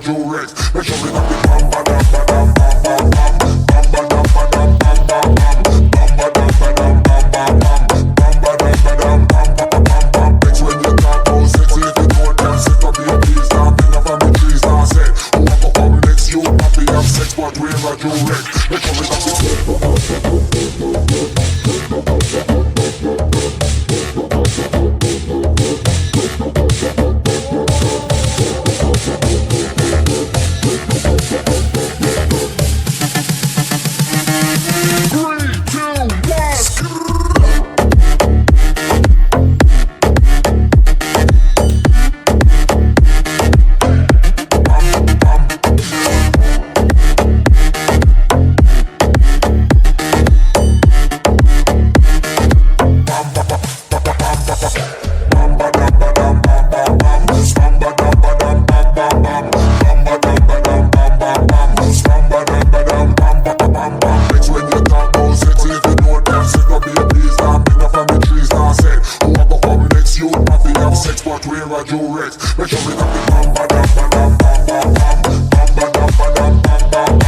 resurrect. Make sure we have the bam ba dam ba dam bam bam bam bam ba dam ba dam bam bam bam bam ba dam ba dam bam bam bam bam ba dam ba dam bam bam bam bam. Bitch, when you talk about sex, if you know them, sit up your please now. Bring up on the trees now. Say, who want to come next? You happy have sex, but we resurrect. Make sure we have the sex, but we resurrect. Make sure we have the bam ba dam ba dam bam bam bam ba dam ba dam bam bam.